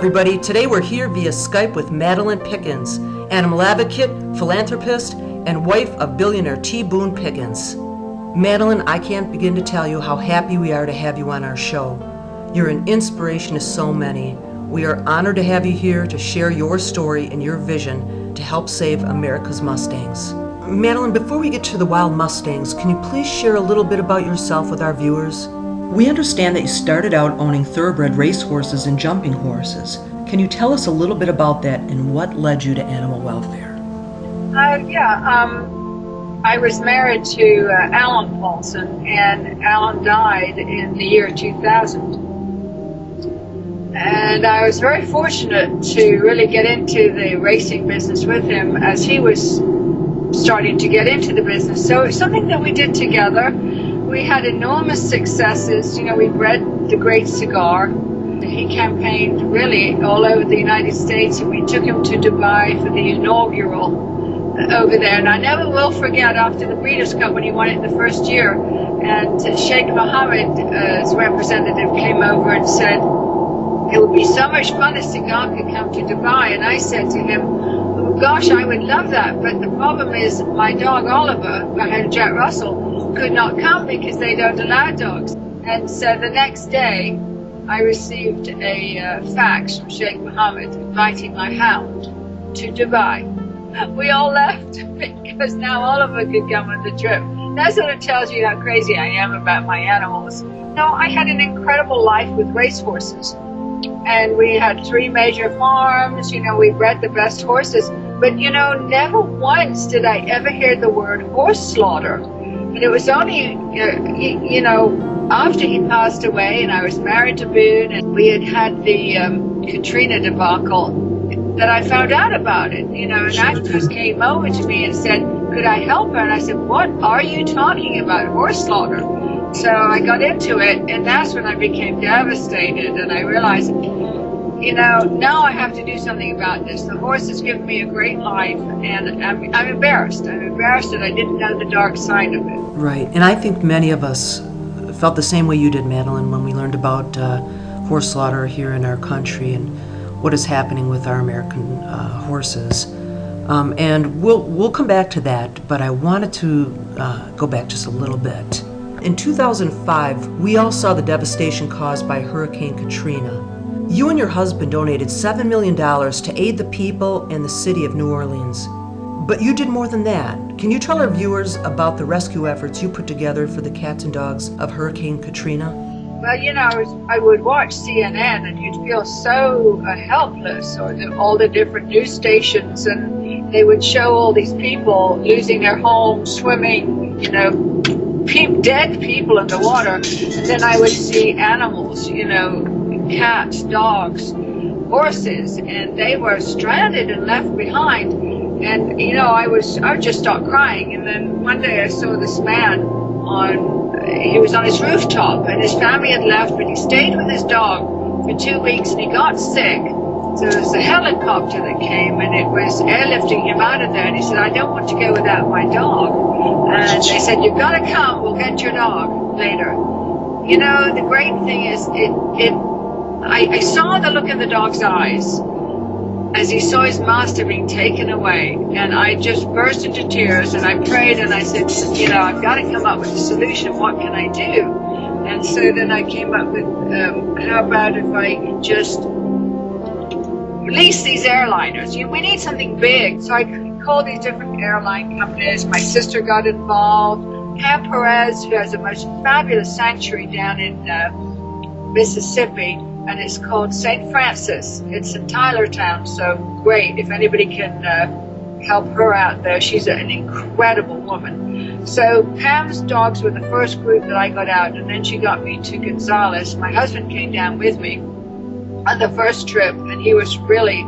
everybody. Today we're here via Skype with Madeleine Pickens, animal advocate, philanthropist, and wife of billionaire Boone Pickens. Madeleine, I can't begin to tell you how happy we are to have you on our show. You're an inspiration to so many. We are honored to have you here to share your story and your vision to help save America's Mustangs. Madeleine, before we get to the wild Mustangs, can you please share a little bit about yourself with our viewers? We understand that you started out owning thoroughbred racehorses and jumping horses. Can you tell us a little bit about that and what led you to animal welfare? I was married to Alan Paulson, and Alan died in the year 2000. And I was very fortunate to really get into the racing business with him as he was starting to get into the business. So it's something that we did together. We had enormous successes. You know, we bred the great cigar. He campaigned really all over the United States, and we took him to Dubai for the inaugural over there. And I never will forget, after the Breeders' Cup when he won it the first year, and Sheikh Mohammed's representative came over and said, it would be so much fun if cigar could come to Dubai. And I said to him, oh, gosh, I would love that, but the problem is my dog Oliver, I had Jack Russell, could not come because they don't allow dogs. And so the next day I received a fax from Sheikh Mohammed inviting my hound to Dubai. We all left because now Oliver could come on the trip. That sort of tells you how crazy I am about my animals. No, I had an incredible life with racehorses, and we had 3 major farms. You know, we bred the best horses, but you know, never once did I ever hear the word horse slaughter. And it was only, you know, after he passed away and I was married to Boone and we had the Katrina debacle that I found out about it. You know, an actress came over to me and said, could I help her? And I said, what are you talking about, horse slaughter? So I got into it, and that's when I became devastated, and I realized, you know, now I have to do something about this. The horse has given me a great life, and I'm embarrassed. I'm embarrassed that I didn't know the dark side of it. Right, and I think many of us felt the same way you did, Madeleine, when we learned about horse slaughter here in our country and what is happening with our American horses. And we'll come back to that, but I wanted to go back just a little bit. In 2005, we all saw the devastation caused by Hurricane Katrina. You and your husband donated $7 million to aid the people and the city of New Orleans. But you did more than that. Can you tell our viewers about the rescue efforts you put together for the cats and dogs of Hurricane Katrina? Well, you know, I would watch CNN and you'd feel so helpless, or all the different news stations, and they would show all these people losing their homes, swimming, you know, dead people in the water. And then I would see animals, you know, cats, dogs, horses, and they were stranded and left behind. And you know, I would just start crying. And then one day I saw this man he was on his rooftop, and his family had left, but he stayed with his dog for 2 weeks, and he got sick. So there was a helicopter that came, and it was airlifting him out of there, and he said, I don't want to go without my dog. And they said, you've got to come, we'll get your dog later. You know, the great thing is, I saw the look in the dog's eyes as he saw his master being taken away, and I just burst into tears, and I prayed, and I said, you know, I've got to come up with a solution. What can I do? And so then I came up with, how about if I just release these airliners? We need something big. So I called these different airline companies. My sister got involved. Pam Perez, who has a most fabulous sanctuary down in Mississippi, and it's called St. Francis. It's in Tylertown, so great if anybody can help her out there. She's an incredible woman. So Pam's dogs were the first group that I got out, and then she got me to Gonzales. My husband came down with me on the first trip, and he was really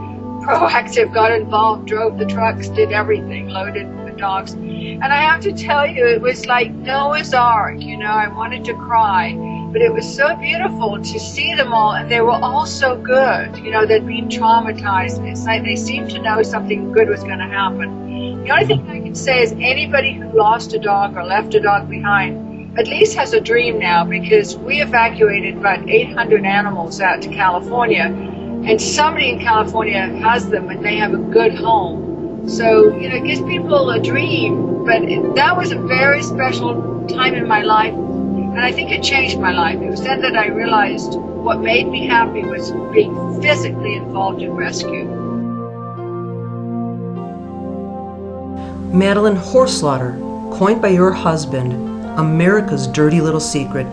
proactive, got involved, drove the trucks, did everything, loaded the dogs. And I have to tell you, it was like Noah's Ark. You know, I wanted to cry. But it was so beautiful to see them all, and they were all so good. You know, they'd been traumatized. It's like they seemed to know something good was going to happen. The only thing I can say is anybody who lost a dog or left a dog behind at least has a dream now, because we evacuated about 800 animals out to California, and somebody in California has them and they have a good home. So, it gives people a dream. But that was a very special time in my life, and I think it changed my life. It was then that I realized what made me happy was being physically involved in rescue. Madeleine, horse slaughter, coined by your husband, America's dirty little secret,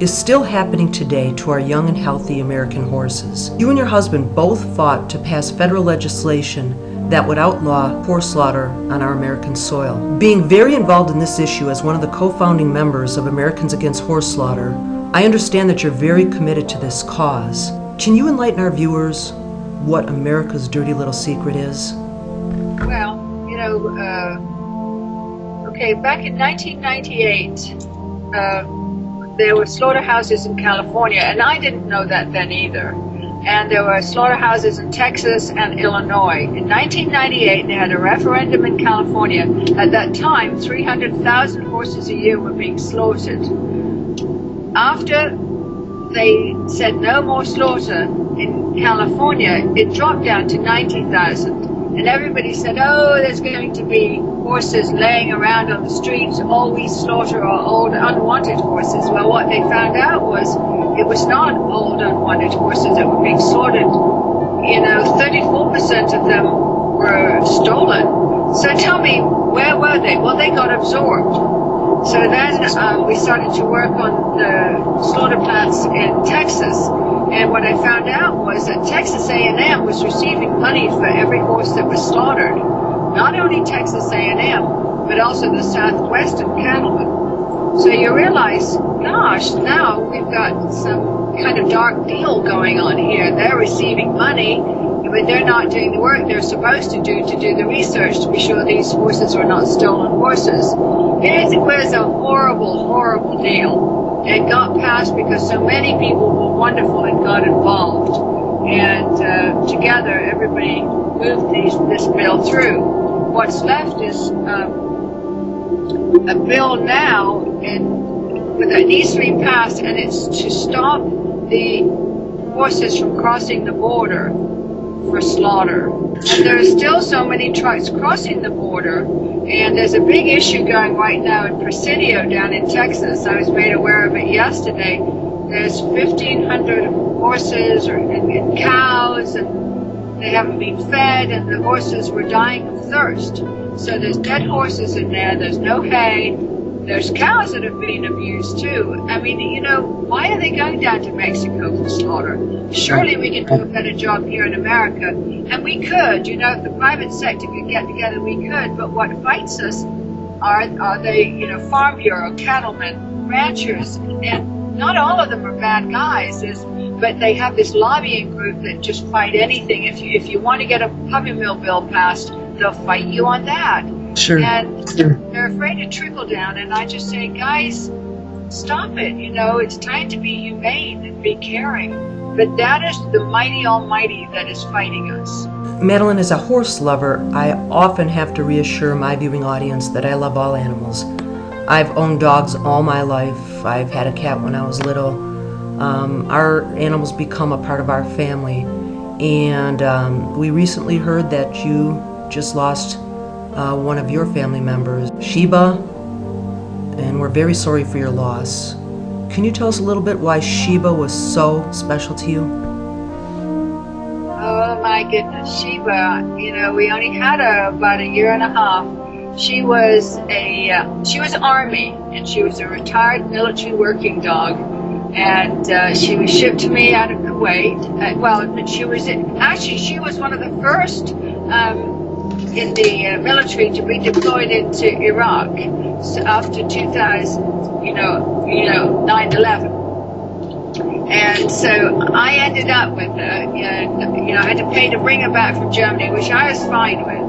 is still happening today to our young and healthy American horses. You and your husband both fought to pass federal legislation that would outlaw horse slaughter on our American soil. Being very involved in this issue as one of the co-founding members of Americans Against Horse Slaughter, I understand that you're very committed to this cause. Can you enlighten our viewers what America's dirty little secret is? Well, okay, back in 1998, there were slaughterhouses in California, and I didn't know that then either. And there were slaughterhouses in Texas and Illinois. In 1998, they had a referendum in California. At that time, 300,000 horses a year were being slaughtered. After they said no more slaughter in California, it dropped down to 90,000. And everybody said, oh, there's going to be horses laying around on the streets. All we slaughter are old, unwanted horses. Well, what they found out was it was not old, unwanted horses that were being slaughtered. 34% of them were stolen. So tell me, where were they? Well, they got absorbed. So then we started to work on the slaughter plants in Texas. And what I found out was that Texas A&M was receiving money for every horse that was slaughtered. Not only Texas A&M, but also the Southwestern cattlemen. So you realize, gosh, now we've got some kind of dark deal going on here. They're receiving money, but they're not doing the work they're supposed to do the research to be sure these horses are not stolen horses. It was a horrible, horrible deal. It got passed because so many people were wonderful and got involved. And together, everybody moved this bill through. What's left is a bill now that needs to be passed, and it's to stop the horses from crossing the border for slaughter. And there are still so many trucks crossing the border, and there's a big issue going right now in Presidio down in Texas. I was made aware of it yesterday. There's 1,500 horses and cows, and they haven't been fed, and the horses were dying of thirst. So there's dead horses in there, there's no hay, there's cows that have been abused too. I mean, why are they going down to Mexico for slaughter? Surely we can do a better job here in America. And we could, if the private sector could get together, we could. But what fights us are the, farm bureau, cattlemen, ranchers, and not all of them are bad guys. But they have this lobbying group that just fight anything. If you want to get a puppy mill bill passed, they'll fight you on that. Sure. And they're afraid to trickle down. And I just say, guys, stop it. It's time to be humane and be caring. But that is the mighty almighty that is fighting us. Madeleine, as a horse lover, I often have to reassure my viewing audience that I love all animals. I've owned dogs all my life. I've had a cat when I was little. Our animals become a part of our family. And we recently heard that you just lost one of your family members, Sheba, and we're very sorry for your loss. Can you tell us a little bit why Sheba was so special to you? Oh my goodness, Sheba, we only had her about a year and a half. She was Army, and she was a retired military working dog. And she was shipped to me out of Kuwait. She was one of the first in the military to be deployed into Iraq after 2000, 9/11. And so I ended up with her, and I had to pay to bring her back from Germany, which I was fine with.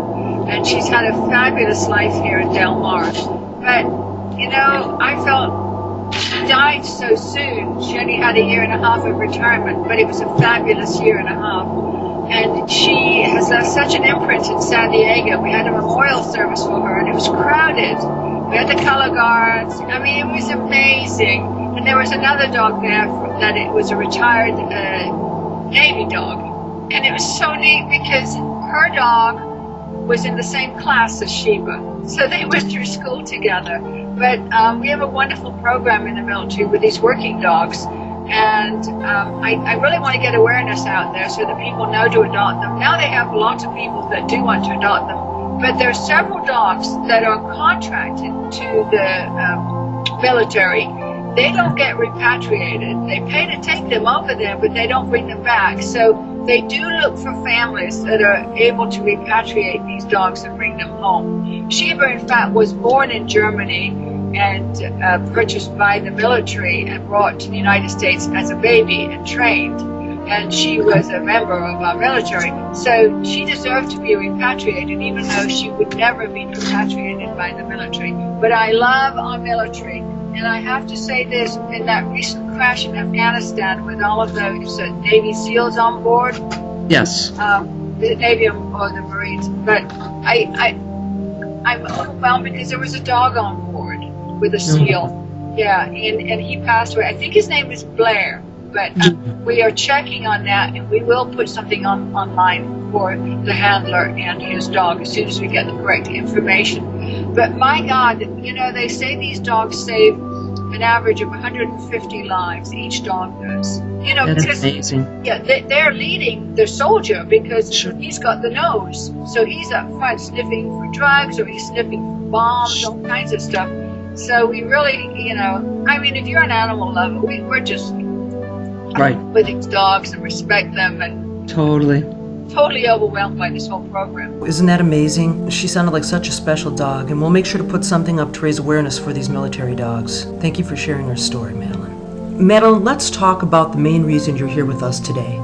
And she's had a fabulous life here in Del Mar. But I felt she died so soon. She only had a year and a half of retirement, but it was a fabulous year and a half. And she has left such an imprint in San Diego. We had a memorial service for her, and it was crowded. We had the color guards. I mean, it was amazing. And there was another dog there that it was a retired Navy dog. And it was so neat because her dog was in the same class as Sheba. So they went through school together. But we have a wonderful program in the military with these working dogs. And I really want to get awareness out there so that people know to adopt them. Now they have lots of people that do want to adopt them. But there are several dogs that are contracted to the military. They don't get repatriated. They pay to take them over there, but they don't bring them back. So they do look for families that are able to repatriate these dogs and bring them home. Sheba, in fact, was born in Germany and purchased by the military and brought to the United States as a baby and trained. And she was a member of our military. So she deserved to be repatriated, even though she would never be repatriated by the military. But I love our military. And I have to say this, in that recent crash in Afghanistan with all of those Navy SEALs on board. Yes. The Navy or the Marines. But I'm overwhelmed because there was a dog on board with a SEAL. Yeah, and he passed away. I think his name is Blair. But we are checking on that, and we will put something online for the handler and his dog as soon as we get the correct information. But my God, you know, they say these dogs save an average of 150 lives, each dog does. You know, That's because amazing. Yeah, they're leading the soldier because Sure. he's got the nose. So he's up front sniffing for drugs, or he's sniffing for bombs, all kinds of stuff. So we really, you know, I mean, if you're an animal lover, we're just Right. with these dogs and respect them, and Totally. totally overwhelmed by this whole program. Isn't that amazing? She sounded like such a special dog, and we'll make sure to put something up to raise awareness for these military dogs. Thank you for sharing your story, Madeleine. Madeleine, let's talk about the main reason you're here with us today.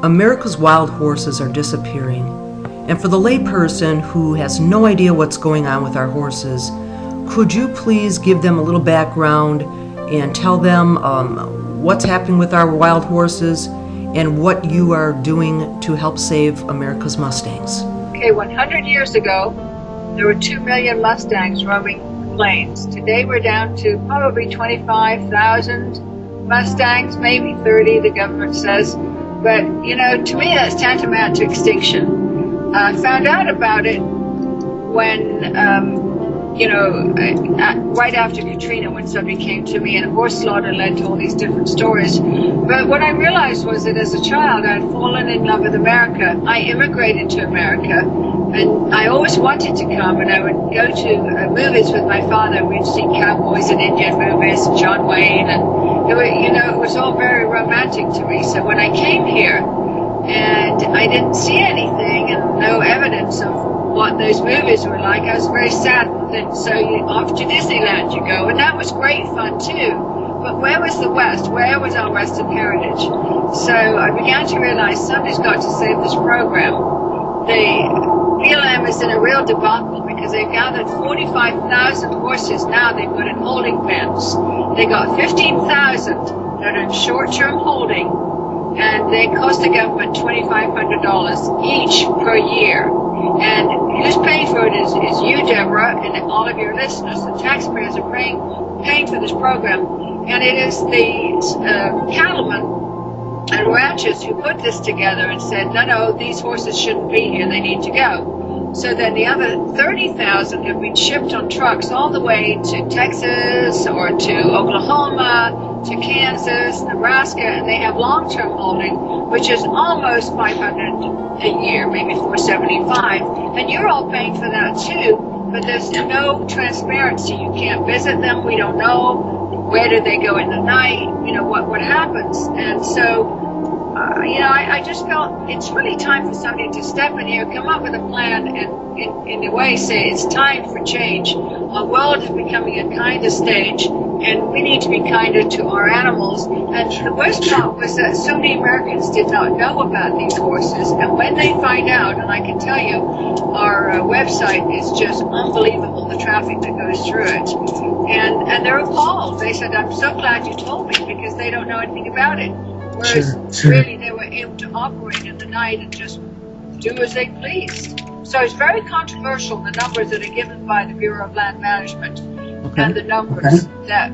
America's wild horses are disappearing, and for the layperson who has no idea what's going on with our horses, could you please give them a little background and tell them what's happening with our wild horses and what you are doing to help save America's Mustangs? Okay, 100 years ago, there were 2 million Mustangs roaming the plains. Today we're down to probably 25,000 Mustangs, maybe 30, the government says. But, you know, to me that's tantamount to extinction. I found out about it when, you know, right after Katrina, when somebody came to me, and horse slaughter led to all these different stories. But what I realized was that as a child, I had fallen in love with America. I immigrated to America, and I always wanted to come, and I would go to movies with my father. We'd see cowboys and Indian movies, John Wayne, and it was, you know, it was all very romantic to me. So when I came here, and I didn't see anything and no evidence of what those movies were like, I was very sad. And so off to Disneyland you go, and that was great fun too. But where was the West? Where was our Western heritage? So I began to realize somebody's got to save this program. The BLM is in a real debacle because they've gathered 45,000 horses now they've got in holding pens. They got 15,000 that are in short-term holding, and they cost the government $2,500 each per year. And who's paying for it is you, Deborah, and all of your listeners. The taxpayers are paying for this program. And it is the cattlemen and ranchers who put this together and said, no, these horses shouldn't be here. They need to go. So then the other 30,000 have been shipped on trucks all the way to Texas or to Oklahoma, to Kansas, Nebraska, and they have long-term holding, which is almost 500 a year, maybe 475. And you're all paying for that too, but there's no transparency. You can't visit them. We don't know where do they go in the night, you know, what happens. And so, you know, I just felt it's really time for somebody to step in here, come up with a plan, and in a way say it's time for change. Our world is becoming a kinder stage, and we need to be kinder to our animals. And the worst part was that so many Americans did not know about these horses, and when they find out, and I can tell you, our website is just unbelievable, the traffic that goes through it. And they're appalled. They said, I'm so glad you told me, because they don't know anything about it. Whereas really they were able to operate in the night and just do as they pleased. So it's very controversial, the numbers that are given by the Bureau of Land Management and the numbers that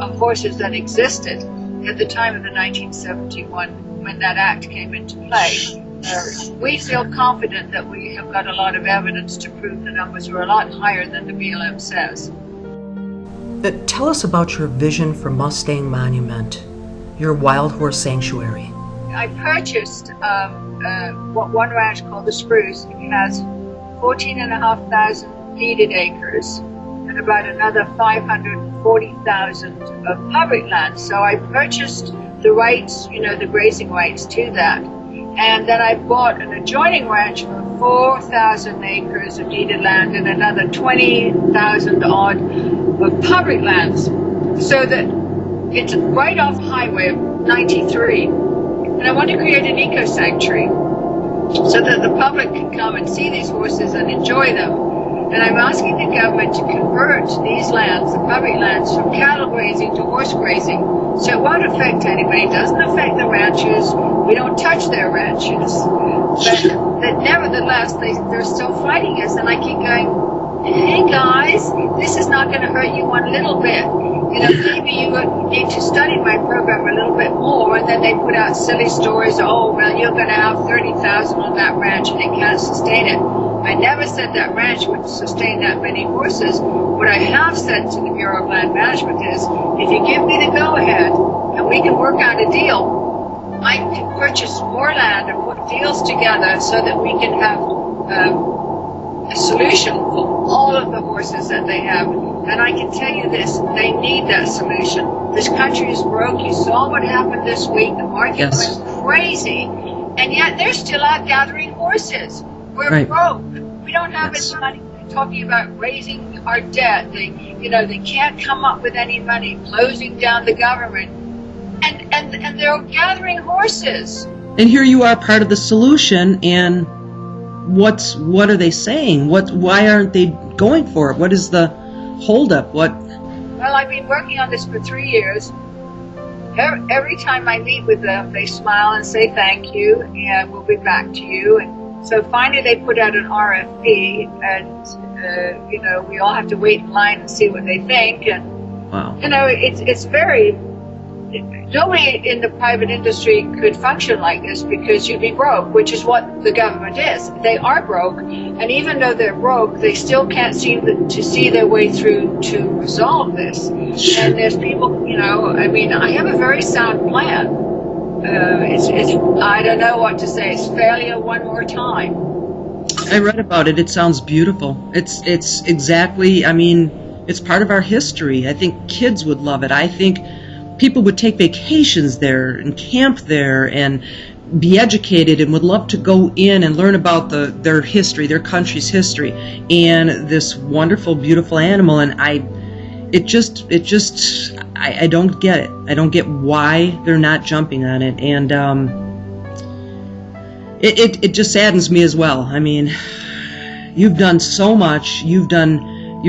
of horses that existed at the time of the 1971 when that act came into play. We feel confident that we have got a lot of evidence to prove the numbers were a lot higher than the BLM says. Tell us about your vision for Mustang Monument, your wild horse sanctuary. I purchased one ranch called the Spruce. It has 14,500 deeded acres and about another 540,000 of public land. So I purchased the rights, the grazing rights to that. And then I bought an adjoining ranch for 4,000 acres of deeded land and another 20,000 odd of public lands. So that it's right off Highway 93. And I want to create an eco-sanctuary so that the public can come and see these horses and enjoy them. And I'm asking the government to convert these lands, the public lands, from cattle grazing to horse grazing. So it won't affect anybody. It doesn't affect the ranchers. We don't touch their ranches. But nevertheless, they're still fighting us. And I keep going, hey guys, this is not going to hurt you one little bit. Maybe you need to study my program a little bit more. And then they put out silly stories. Oh, well, you're going to have 30,000 on that ranch and it can't sustain it. I never said that ranch would sustain that many horses. What I have said to the Bureau of Land Management is, if you give me the go-ahead and we can work out a deal, I can purchase more land and put deals together so that we can have a solution for all of the horses that they have. And I can tell you this, they need that solution. This country is broke. You saw what happened this week. The market went crazy. And yet they're still out gathering horses. We're broke. We don't have any money. They're talking about raising our debt. They can't come up with any money, closing down the government. And they're gathering horses. And here you are, part of the solution, and what are they saying? Why aren't they going for it? What is the holdup? Well, I've been working on this for 3 years. Every time I meet with them, they smile and say thank you, and we'll be back to you. And so finally they put out an RFP, and we all have to wait in line and see what they think. And wow. It's very. Nobody in the private industry could function like this because you'd be broke, which is what the government is. They are broke, and even though they're broke, they still can't seem to see their way through to resolve this. And there's people, I have a very sound plan. I don't know what to say. It's failure one more time. I read about it. It sounds beautiful. It's exactly, it's part of our history. I think kids would love it. I think people would take vacations there and camp there and be educated and would love to go in and learn about their history, their country's history, and this wonderful, beautiful animal. And I don't get it. I don't get why they're not jumping on it. And it just saddens me as well. You've done so much. You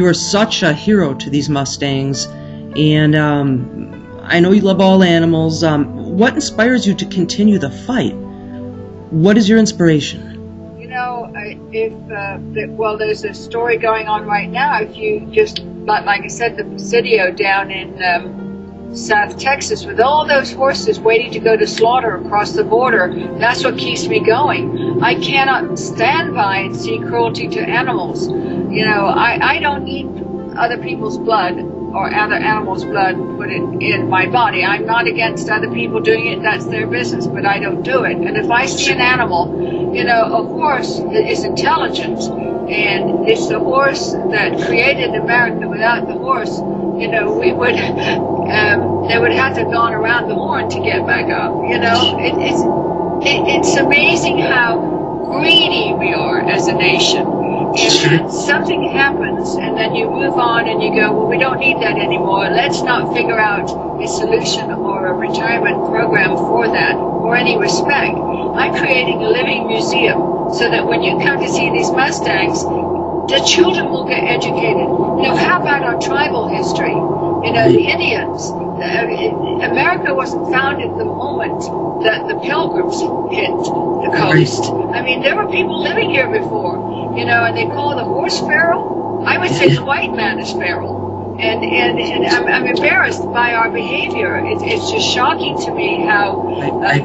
are such a hero to these Mustangs. And I know you love all animals. What inspires you to continue the fight? What is your inspiration? There's a story going on right now. If you just, like I said, the Presidio down in South Texas, with all those horses waiting to go to slaughter across the border, that's what keeps me going. I cannot stand by and see cruelty to animals. I don't need other people's blood or other animals' blood put it in my body. I'm not against other people doing it. That's their business, but I don't do it. And if I see an animal, a horse is intelligent, and it's the horse that created America. Without the horse, we would they would have to have gone around the horn to get back up. It's amazing how greedy we are as a nation. And something happens, and then you move on and you go, well, we don't need that anymore. Let's not figure out a solution or a retirement program for that or any respect. I'm creating a living museum so that when you come to see these Mustangs, the children will get educated. How about our tribal history? The Indians. America wasn't founded the moment that the Pilgrims hit the coast. There were people living here before, and they call the horse feral. I would say the white man is feral. And I'm embarrassed by our behavior. It's just shocking to me how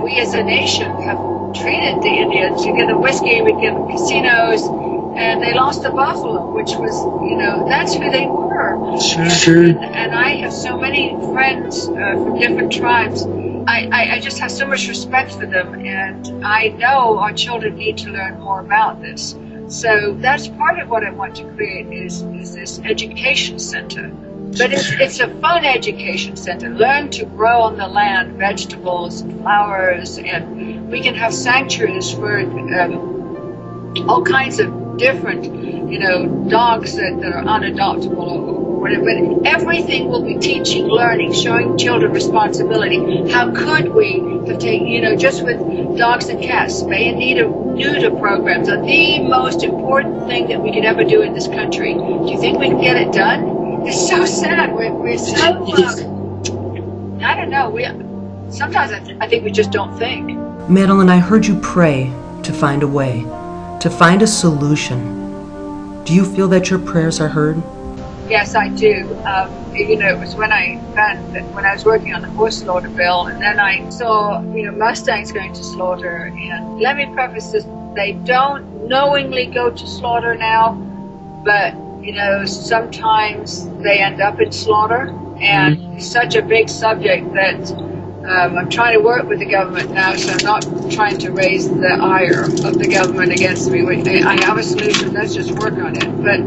we as a nation have treated the Indians. You get the whiskey, we get the casinos, and they lost the buffalo, which was, that's who they were. Sure. And I have so many friends from different tribes. I just have so much respect for them, and I know our children need to learn more about this. So that's part of what I want to create is this education center. But it's a fun education center. Learn to grow on the land vegetables and flowers, and we can have sanctuaries for all kinds of different, dogs that are unadoptable or whatever. But everything will be teaching, learning, showing children responsibility. How could we have taken, just with dogs and cats, spay and neuter programs are the most important thing that we could ever do in this country. Do you think we can get it done? It's so sad. We're so, I don't know. Sometimes I think we just don't think. Madeleine, I heard you pray to find a way, to find a solution. Do you feel that your prayers are heard? Yes, I do. It was when I was working on the horse slaughter bill, and then I saw, Mustangs going to slaughter. And let me preface this: they don't knowingly go to slaughter now, but sometimes they end up in slaughter, and it's such a big subject that I'm trying to work with the government now, so I'm not trying to raise the ire of the government against me. I have a solution. Let's just work on it. But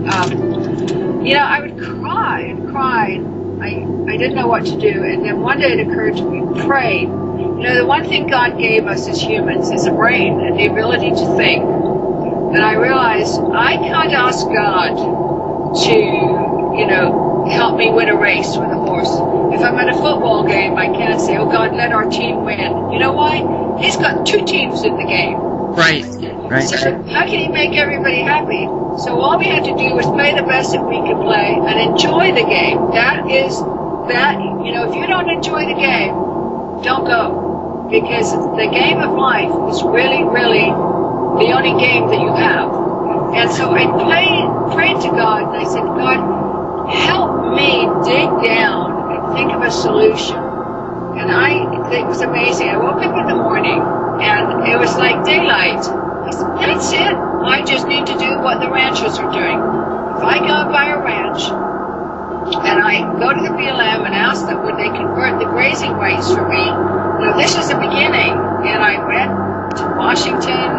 I would cry and cry. I didn't know what to do, and then one day it occurred to me: pray. The one thing God gave us as humans is a brain and the ability to think. And I realized I can't ask God to, help me win a race with a horse. If I'm at a football game, I can't say, "Oh God, let our team win." You know why? He's got two teams in the game. Right. So how can he make everybody happy? So all we have to do is play the best that we can play and enjoy the game. If you don't enjoy the game, don't go. Because the game of life is really, really the only game that you have. And so I prayed to God, and I said, "God, help me dig down and think of a solution." And it was amazing. I woke up in the morning, and it was like daylight. I said, "That's it. I just need to do what the ranchers are doing. If I go and buy a ranch, and I go to the BLM and ask them would they convert the grazing rights for me, this is the beginning." And I went to Washington.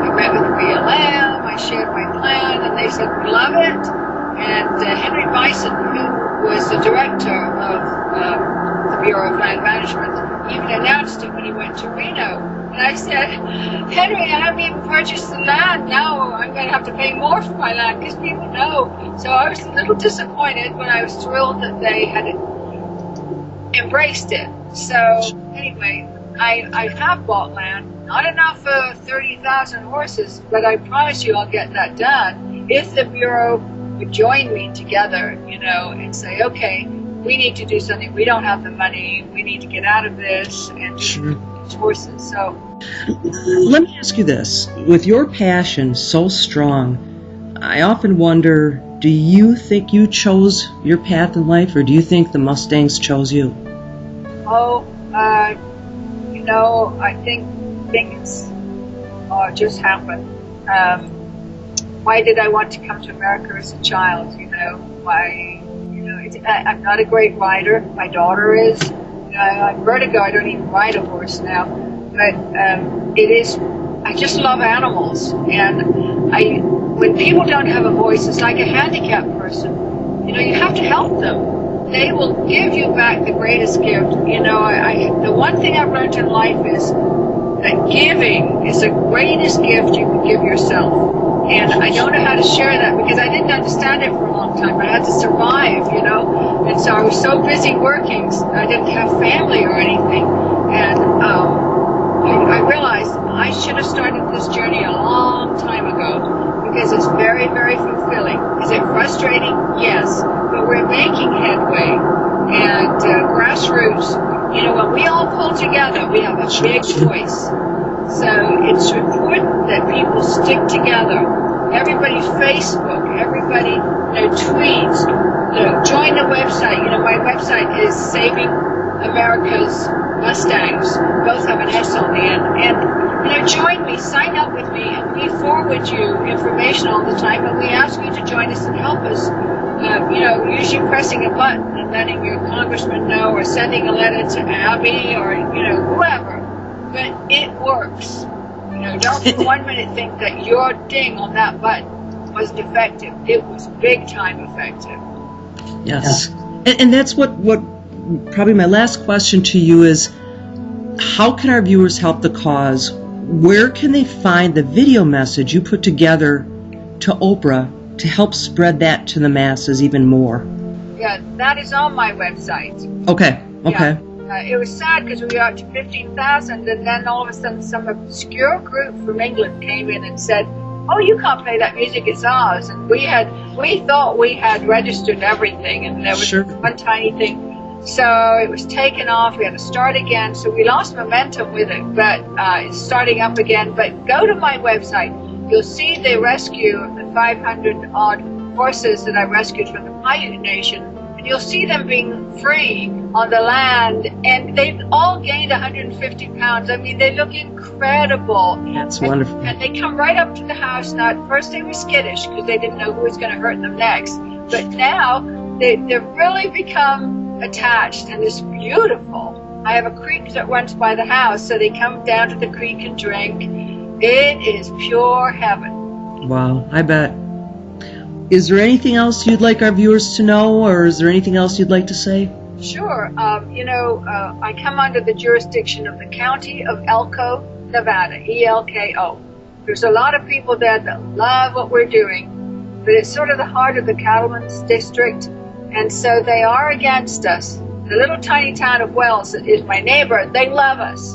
I met with the BLM, I shared my plan, and they said, "We love it." And Henry Bison, who was the director of the Bureau of Land Management, even announced it when he went to Reno. And I said, "Henry, I haven't even purchased the land. Now I'm going to have to pay more for my land because people know." So I was a little disappointed, but I was thrilled that they had embraced it. So anyway, I have bought land. Not enough for 30,000 horses, but I promise you I'll get that done if the Bureau would join me together, and say, "Okay, we need to do something. We don't have the money. We need to get out of this and do these horses." So, let me ask you this. With your passion so strong, I often wonder, do you think you chose your path in life, or do you think the Mustangs chose you? I think things just happen. Why did I want to come to America as a child? Why? I'm not a great rider. My daughter is. I'm vertigo. I don't even ride a horse now. But I just love animals. And when people don't have a voice, it's like a handicapped person. You have to help them. They will give you back the greatest gift. The one thing I've learned in life is that giving is the greatest gift you can give yourself. And I don't know how to share that because I didn't understand it for a long time. I had to survive, And so I was so busy working, I didn't have family or anything. And I realized I should have started this journey a long time ago because it's very, very fulfilling. Is it frustrating? Yes. But we're making headway. And grassroots, when we all pull together, we have a big voice. So it's important that people stick together. Everybody Facebook, everybody tweets, join the website. My website is Saving America's Mustangs. Both have an S on the end. And, join me, sign up with me, and we forward you information all the time, and we ask you to join us and help us. Usually pressing a button and letting your congressman know, or sending a letter to Abby, or, whoever. But it works. Don't for 1 minute think that your ding on that button wasn't effective. It was big time effective. Yes. And that's what probably my last question to you is, how can our viewers help the cause? Where can they find the video message you put together to Oprah to help spread that to the masses even more? Yeah, that is on my website. Okay. Yeah. It was sad because we got up to 15,000, and then all of a sudden some obscure group from England came in and said, "Oh, you can't play that music, it's ours." And we thought we had registered everything, and there was one tiny thing. So it was taken off. We had to start again. So we lost momentum with it, but it's starting up again. But go to my website. You'll see the rescue of the 500 odd horses that I rescued from the Paiute Nation. And you'll see them being free on the land. And they've all gained 150 pounds. I mean, they look incredible. That's wonderful. And they come right up to the house. Now, at first they were skittish because they didn't know who was going to hurt them next. But now they've really become attached, and it's beautiful. I have a creek that runs by the house, so they come down to the creek and drink. It is pure heaven. Wow, I bet. Is there anything else you'd like our viewers to know, or is there anything else you'd like to say? Sure. I come under the jurisdiction of the County of Elko, Nevada, ELKO. There's a lot of people there that love what we're doing, but it's sort of the heart of the cattlemen's district. And so they are against us. The little tiny town of Wells is my neighbor. They love us.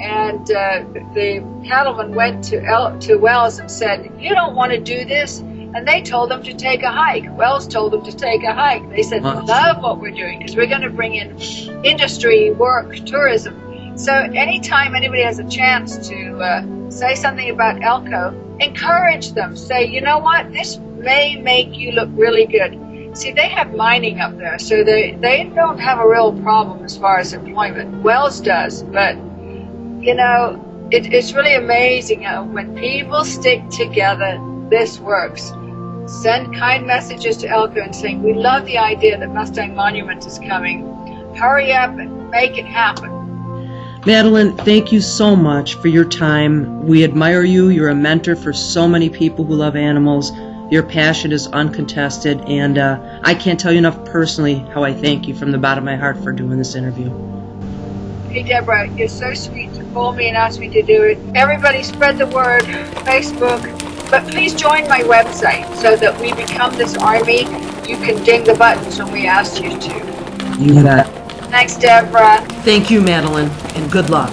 And the cattleman went to Wells and said, "You don't want to do this." And they told them to take a hike. Wells told them to take a hike. They said, "We love what we're doing because we're going to bring in industry, work, tourism." So anytime anybody has a chance to say something about Elko, encourage them. Say, "You know what? This may make you look really good." See, they have mining up there, so they don't have a real problem as far as employment. Wells does, but, it's really amazing how when people stick together, this works. Send kind messages to Elko and saying, "We love the idea that Mustang Monument is coming. Hurry up and make it happen." Madeleine, thank you so much for your time. We admire you. You're a mentor for so many people who love animals. Your passion is uncontested, and I can't tell you enough personally how I thank you from the bottom of my heart for doing this interview. Hey, Deborah, you're so sweet to call me and ask me to do it. Everybody spread the word, Facebook, but please join my website so that we become this army. You can ding the buttons when we ask you to. You bet. Thanks, Deborah. Thank you, Madeleine, and good luck.